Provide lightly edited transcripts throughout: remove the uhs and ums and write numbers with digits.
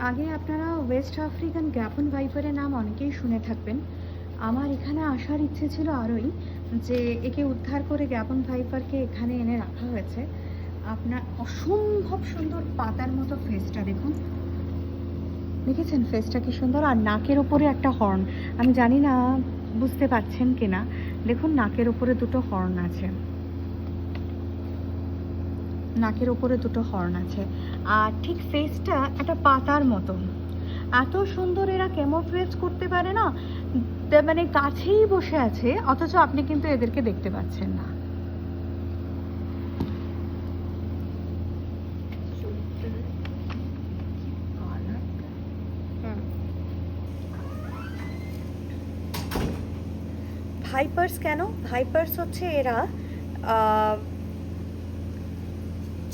আগে আপনারা West African Gapon ভাইপারের নাম অনেকেই শুনে থাকবেন। আমার এখানে আসার ইচ্ছে ছিল আরোই, যে একে উদ্ধার করে গ্যাপন ভাইপারকে এখানে এনে রাখা হয়েছে। আপনার অসম্ভব সুন্দর পাতার মতো ফেসটা দেখুন, দেখেছেন ফেসটা কি সুন্দর, আর নাকের ওপরে একটা হর্ন। আমি জানি না বুঝতে পারছেন কিনা, দেখুন নাকের ওপরে দুটো হর্ন আছে, নাকের ওপরে দুটো হর্ন আছে, আর ঠিক ফেসটা একটা পাতার মতো। এত সুন্দর এরা ক্যামোফ্লেজ করতে পারে না, মানে কাছেই বসে আছে অথচ আপনি কিন্তু এদেরকে দেখতে পাচ্ছেন না। ভাইপার্স কেন? ভাইপার্স হচ্ছে এরা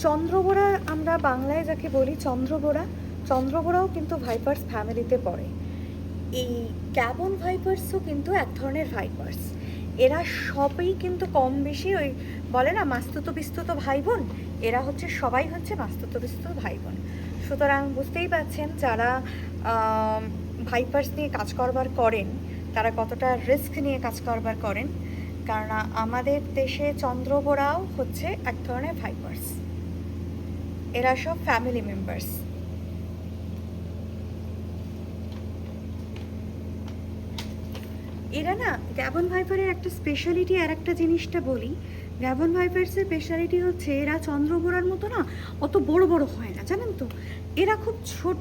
চন্দ্রবোড়া, আমরা বাংলায় যাকে বলি চন্দ্রবোড়া, চন্দ্রবোড়াও কিন্তু ভাইপার্স ফ্যামিলিতে পড়ে। এই গ্যাবন ভাইপার্সও কিন্তু এক ধরনের ভাইপার্স। এরা সবই কিন্তু কম বেশি ওই বলে না মাস্তুত বিস্তুত ভাই বোন, এরা হচ্ছে সবাই হচ্ছে মাস্তুত বিস্তুত ভাই বোন। সুতরাং বুঝতেই পারছেন যারা ভাইপার্স নিয়ে কাজ করবার করেন তারা কতটা রিস্ক নিয়ে কাজ করবার করেন, কারণ আমাদের দেশে চন্দ্রবোড়াও হচ্ছে এক ধরনের ভাইপার্স। এরা সব ফ্যামিলি মেম্বার্স। এরা না গ্যাবন ভাইপারের একটা স্পেশালিটি, আর একটা জিনিসটা বলি, গ্যাবন ভাইপার্সের স্পেশালিটি হচ্ছে এরা চন্দ্রবোড়ার মতো না অত বড় বড় হয় না, জানেন তো। এরা খুব ছোট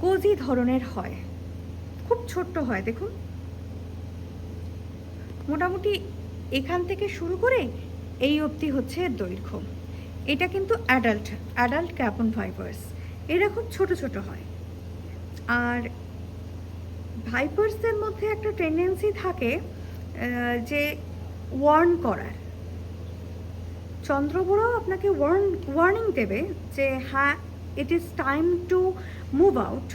কোজি ধরনের হয়, খুব ছোট্ট হয়। দেখুন মোটামুটি এখান থেকে শুরু করে এই অবধি হচ্ছে দৈর্ঘ্য। এটা কিন্তু অ্যাডাল্ট গ্যাবন ভাইপার্স, এরা খুব ছোট ছোট হয়। আর ভাইপার্সদের মধ্যে একটা টেন্ডেন্সি থাকে যে ওয়ার্ন করার। চন্দ্রবোড়াও আপনাকে ওয়ার্নিং দেবে যে হ্যাঁ it is time to move out,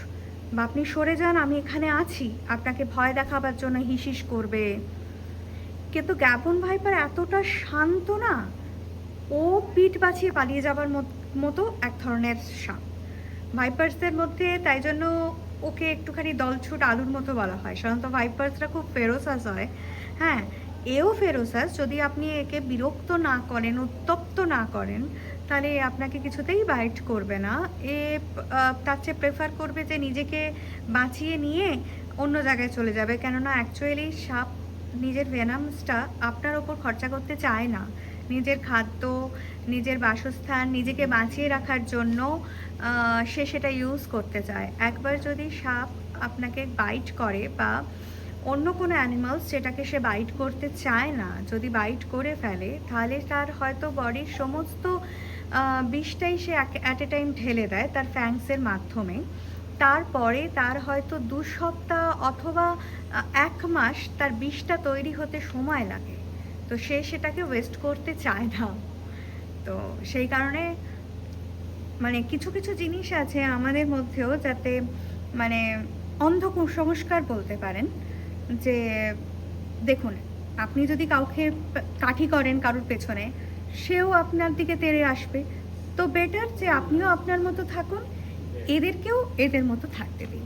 বা আপনি সরে যান, আমি এখানে আছি, আপনাকে ভয় দেখাবার জন্য হিসিস করবে। কিন্তু গ্যাবন ভাইপার এতটা শান্ত না, ও পিঠ বাঁচিয়ে পালিয়ে যাবার মতো এক ধরনের সাপ ভাইপার্সদের মধ্যে, তাই জন্য ওকে একটুখানি দলছুট আলুর মতো বলা হয়। সাধারণত ভাইপার্সরা খুব ফেরোসাস হয়, হ্যাঁ এও ফেরোসাস। যদি আপনি একে বিরক্ত না করেন, উত্তপ্ত না করেন, তাহলে আপনাকে কিছুতেই বাইট করবে না। এ তার চেয়ে প্রেফার করবে যে নিজেকে বাঁচিয়ে নিয়ে অন্য জায়গায় চলে যাবে, কেননা অ্যাকচুয়ালি সাপ নিজের ভেনামসটা আপনার ওপর খরচা করতে চায় না। নিজের খাদ্য, নিজের বাসস্থান, নিজেকে বাঁচিয়ে রাখার জন্য সে সেটা ইউজ করতে চায়। একবার যদি সাপ আপনাকে বাইট করে, বা অন্য কোনো অ্যানিমালস যেটাকে সে বাইট করতে চায় না যদি বাইট করে ফেলে, তাহলে তার হয়তো বডির সমস্ত বিষটাই সে অ্যাট এ টাইম ঢেলে দেয় তার ফ্যাংসের মাধ্যমে। তারপরে তার হয়তো 2 সপ্তাহ অথবা 1 মাস তার বিষটা তৈরি হতে সময় লাগে। তো সে সেটাকে ওয়েস্ট করতে চায় না। তো সেই কারণে মানে কিছু কিছু জিনিস আছে আমাদের মধ্যেও, যাতে মানে অন্ধ কুসংস্কার বলতে পারেন, যে দেখুন আপনি যদি কাউকে কাঠি করেন কারোর পেছনে, সেও আপনার দিকে তেড়ে আসবে। তো বেটার যে আপনিও আপনার মতো থাকুন, এদেরকেও এদের মতো থাকতে দিন।